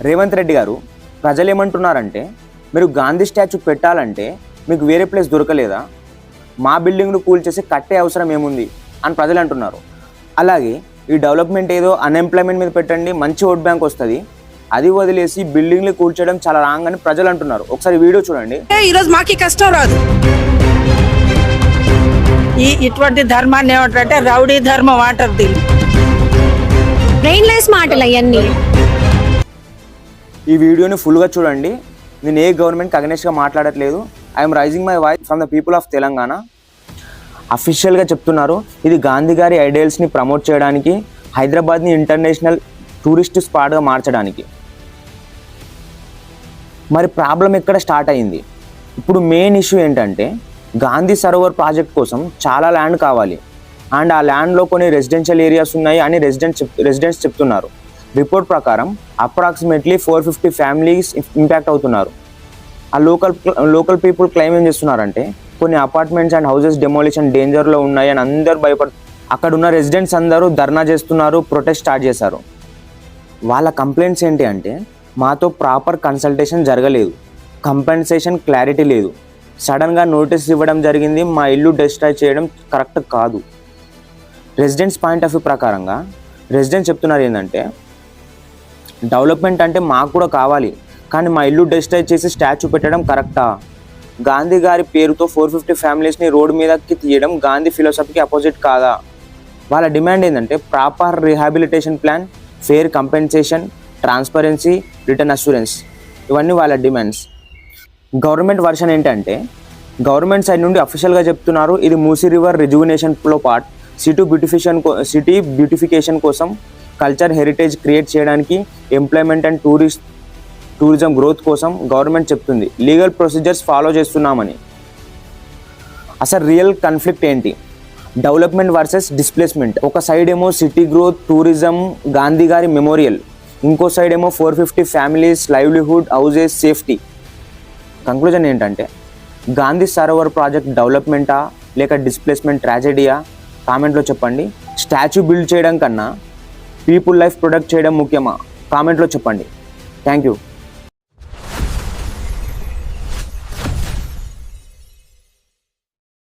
రేవంత్ రెడ్డి గారు ప్రజలు ఏమంటున్నారంటే, మీరు గాంధీ స్టాచ్యూ పెట్టాలంటే మీకు వేరే ప్లేస్ దొరకలేదా, మా బిల్డింగ్ను కూల్చేసి కట్టే అవసరం ఏముంది అని ప్రజలు అంటున్నారు. అలాగే ఈ డెవలప్మెంట్ ఏదో అన్ఎంప్లాయ్మెంట్ మీద పెట్టండి, మంచి ఓట్ బ్యాంక్ వస్తుంది, అది వదిలేసి బిల్డింగ్లు కూల్చడం చాలా రాంగ్ అని ప్రజలు అంటున్నారు. ఒకసారి వీడియో చూడండి. ఈరోజు మాకు కష్టం రాదు. ఇటువంటి ధర్మాన్ని ఏమంటారంటే రౌడీ ధర్మం అంటారు. దీన్ని బ్రెయిన్లెస్ మాటలు అవన్నీ. ఈ వీడియోని ఫుల్గా చూడండి. నేను ఏ గవర్నమెంట్కి అగెన్స్ట్గా మాట్లాడట్లేదు. I'm raising my voice from the people of Telangana. అఫీషియల్గా చెప్తున్నారు, ఇది గాంధీ గారి ఐడియల్స్ని ప్రమోట్ చేయడానికి, హైదరాబాద్ని ఇంటర్నేషనల్ టూరిస్ట్ స్పాట్గా మార్చడానికి. మరి ప్రాబ్లం ఎక్కడ స్టార్ట్ అయింది? ఇప్పుడు మెయిన్ ఇష్యూ ఏంటంటే, గాంధీ సరోవర్ ప్రాజెక్ట్ కోసం చాలా ల్యాండ్ కావాలి అండ్ ఆ ల్యాండ్లో కొన్ని రెసిడెన్షియల్ ఏరియాస్ ఉన్నాయి అని రెసిడెంట్స్ చెప్తున్నారు. రిపోర్ట్ ప్రకారం అప్రాక్సిమేట్లీ 450 ఫ్యామిలీస్ ఇంపాక్ట్ అవుతున్నారు. ఆ లోకల్ పీపుల్ క్లెయిమ్ ఏం చేస్తున్నారంటే, కొన్ని అపార్ట్మెంట్స్ అండ్ హౌసెస్ డెమోలిషన్ డేంజర్లో ఉన్నాయి అని అందరూ అక్కడ ఉన్న రెసిడెంట్స్ అందరూ ధర్నా చేస్తున్నారు, ప్రొటెస్ట్ స్టార్ట్ చేశారు. వాళ్ళ కంప్లైంట్స్ ఏంటి అంటే, మాతో ప్రాపర్ కన్సల్టేషన్ జరగలేదు, కంపెన్సేషన్ క్లారిటీ లేదు, సడన్గా నోటీస్ ఇవ్వడం జరిగింది, మా ఇల్లు డిస్ట్రాయ్ చేయడం కరెక్ట్ కాదు. రెసిడెంట్స్ పాయింట్ ఆఫ్ వ్యూ ప్రకారంగా రెసిడెంట్స్ చెప్తున్నారు ఏంటంటే, డెవలప్మెంట్ అంటే మాకు కూడా కావాలి, కానీ మా ఇల్లు డిస్ట్రాయ్ చేసి స్టాచ్యూ పెట్టడం కరెక్టా? గాంధీ గారి పేరుతో 450 ఫ్యామిలీస్ని రోడ్డు మీదకి తీయడం గాంధీ ఫిలాసఫీకి అపోజిట్ కాదా? వాళ్ళ డిమాండ్ ఏంటంటే, proper rehabilitation plan, fair compensation, transparency, return assurance. ఇవన్నీ వాళ్ళ డిమాండ్స్. గవర్నమెంట్ వర్షన్ ఏంటంటే, గవర్నమెంట్ సైడ్ నుండి అఫీషియల్గా చెప్తున్నారు, ఇది మూసీ రివర్ రిజువినేషన్లో పార్ట్, సిటీ బ్యూటిఫికేషన్ కోసం, కల్చర్ హెరిటేజ్ క్రియేట్ చేయడానికి, ఎంప్లాయ్మెంట్ అండ్ టూరిజం గ్రోత్ కోసం గవర్నమెంట్ చెప్తుంది. లీగల్ ప్రొసీజర్స్ ఫాలో చేస్తున్నామని. అసలు రియల్ కాన్ఫ్లిక్ట్ ఏంటి? Development versus displacement. ఒక సైడ్ ఏమో సిటీ గ్రోత్, టూరిజం, గాంధీ గారి మెమోరియల్, ఇంకో సైడ్ ఏమో 450 families, livelihood, houses, safety. Conclusion ఏంటంటే, గాంధీ సరోవర్ ప్రాజెక్ట్ డెవలప్మెంటా లేక డిస్ప్లేస్మెంట్ ట్రాజెడీయా? కామెంట్లో చెప్పండి. స్టాచ్యూ బిల్డ్ చేయడం కన్నా పీపుల్ లైఫ్ ప్రొటెక్ట్ చేయడం ముఖ్యమా? కామెంట్లో చెప్పండి. Thank you.